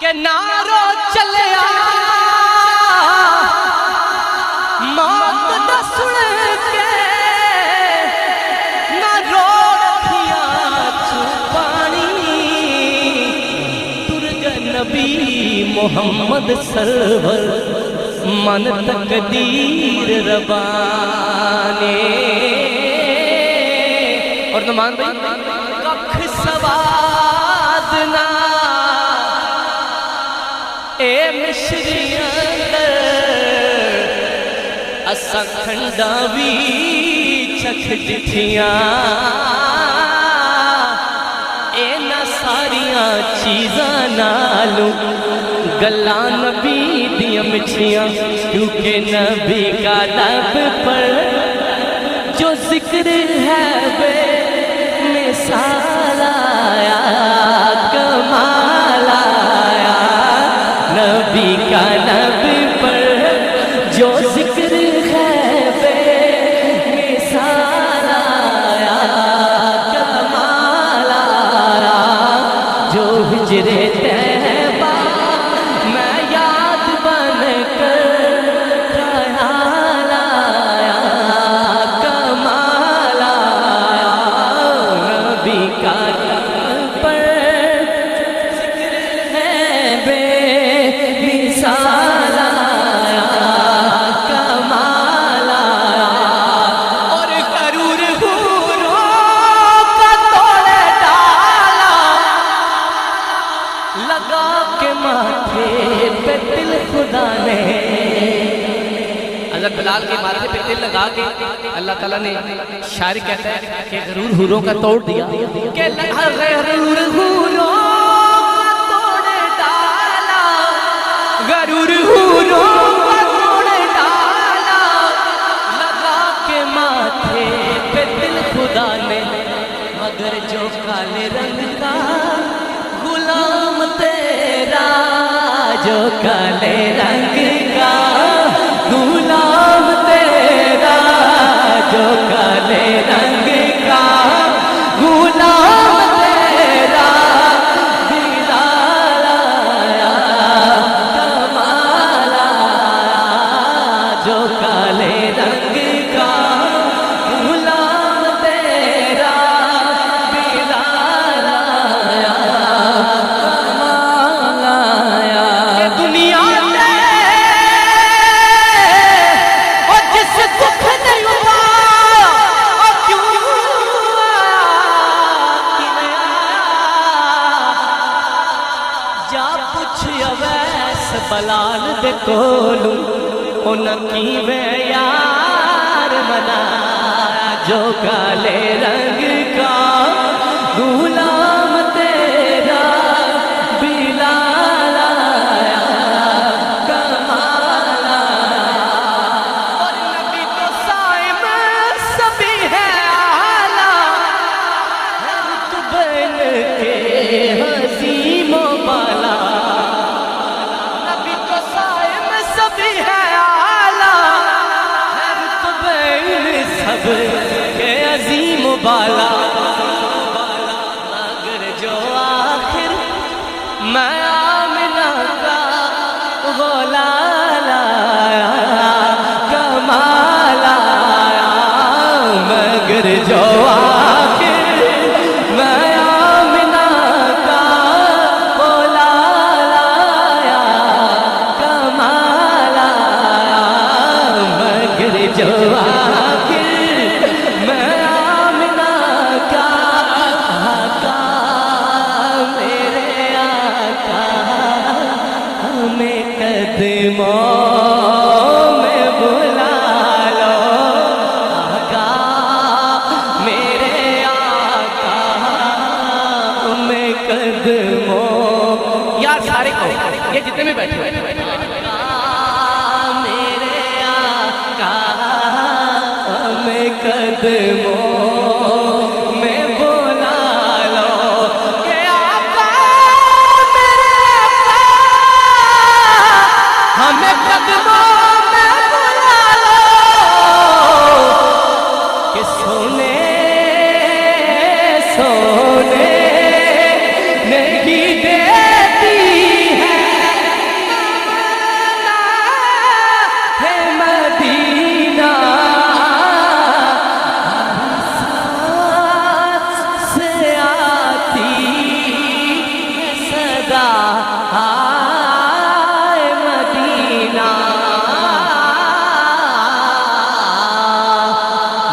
کہ نارو چلیا موت دا سن کے نہ رو رکھیاں چھپانی ترگ نبی محمد سرور من تقدیر ربانے اور نمان بھائی ککھ سوادنا اے مشریاں اساں کھنڈا بھی چکھ جتھیاں اے نہ ساریاں چیزاں نالوں گلاں نبی دیاں مٹھیاں کیونکہ نبی کا لب پر جو ذکر ہے بے مثال آیا کمال آیا نبی کا لب پر جو ذکر ہے بے مثال آیا کمال آیا جو ہجرے طیبہ میں یاد بن کر خیال آیا کمال آیا نبی کا لب پر ذکر ہے بے مثال آیا کمال آیا اور غرور حوروں کا توڑ ڈالا لگا کے ماتھے پہ دل خدا نے حضرت بلال کے ماتھے پہ دل لگا کے اللہ تعالیٰ نے شاعر کہتا ہے کہ غرور حوروں کا توڑ دیا کہ غرور حوروں کا توڑ ڈالا غرور حوروں کا توڑ ڈالا لگا کے ماتھے پہ دل خدا نے مگر جو کالے رنگ کا غلام تیرا جو کالے رنگ کا غلام تیرا جو کالے رنگ کا غلام تیرا دیدار آیا کمال آیا جو کالے رنگ کا غلام تیرا دیدار آیا کمال آیا کہ دنیا میں اور جس دکھ نہیں ہوا اور کیوں آیا کہ نہیں آیا جا پوچھ اویس بلال دے کولوں انہاں کیویں یار منایا جو کالے رنگ کا غلام تیرا بلال آیا کمال آیا اور نبی تو صائم سبھی ہے اعلیٰ رتبین کے عظیم و بالا نبی تو صائم سبھی ہے اعلیٰ رتبین سب کے عظیم و بالا مگر جو آخر میں آمنہ کا غلال آیا کمال آیا مگر جو آخر میں آمنہ کا غلال آیا کمال آیا مگر جو آخر میں آمنہ کا آقا میرے آقا ہمیں قدموں میں بلا لو آقا میرے آقا ہمیں قدموں یار سارے کو یہ جتنے بھی بیٹھے ہوئے میرے آقا ہمیں قدموں میں بلا لو کہ آقا میرے آقا ہمیں قدموں میں بلا لو کہ سونے سونے نہیں دیتی ہے صدا آئے مدینہ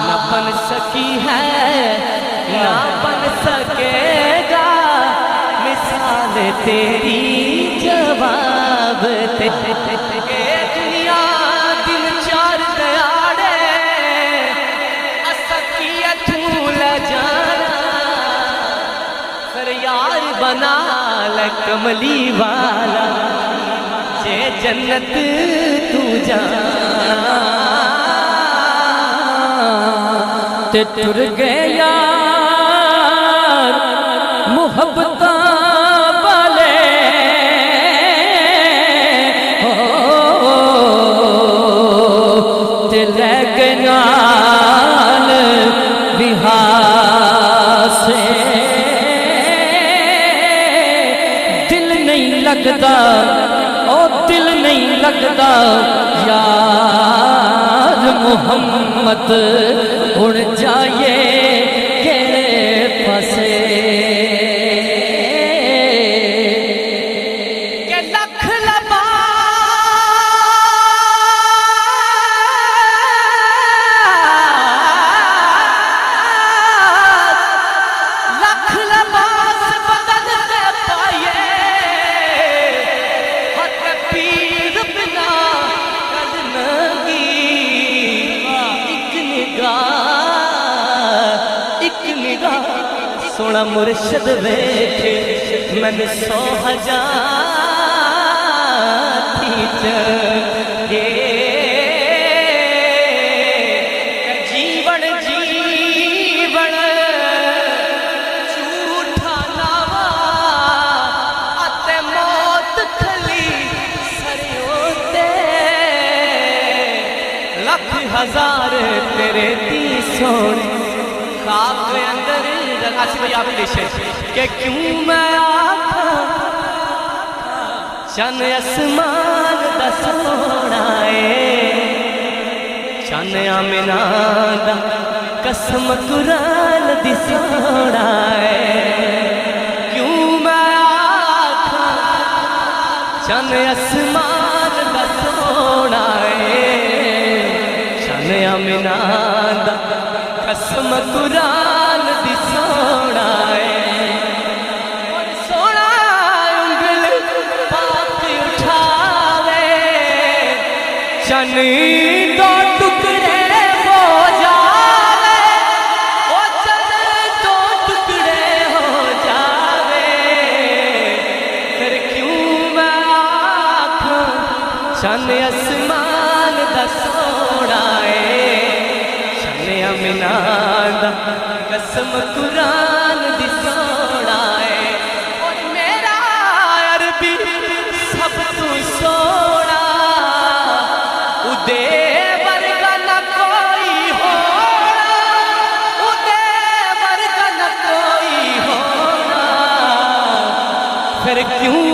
نہ بن سکی ہے نہ بن سکے گا مثال تیری جواب تے دنیا دن چار دیاڑے اسکیت لے جانا پھر یار بنا لے کملی والا جے جنت تو جانا تے تر گئے یار محبتاں والے تے لے گئے نال بہار سے دل نہیں لگتا او دل نہیں لگتا یار محمد اڑ جائے کیڑے پھسے کہ لکھ لباس بدن سے پائے حق پیر بنا کلنگی ایک نگاہ سونا مرشد ویکھے من 100,000 تھی چنگے جیون جیون جھوٹا ناوا اتے موت کھلی سریوتے لکھ ہزار تیرے دی سونے خواب کے اندر آسی بھائی آپ لشے کہ کیوں میں آکھا چن اسمان دا سونا ہے چن آمنہ دا قسم قرآن دی سونا ہے کیوں میں آکھا چن اسمان دا سونا ہے چن آمنہ دا قسم قرآن دی سونا ہے اور سونا انگل پاک اٹھاوے چن دو ٹکڑے ہو جاوے او چن دو ٹکڑے ہو جاوے پھر کیوں میں آکھاں چن اسمان دا سونا ہے آمنہ دا قسم قرآن دی سونا ہے اور میرا عربی سب تو سونا اُدے ورگا نہ کوئی ہونا اُدے ورگا نہ کوئی ہونا پھر کیوں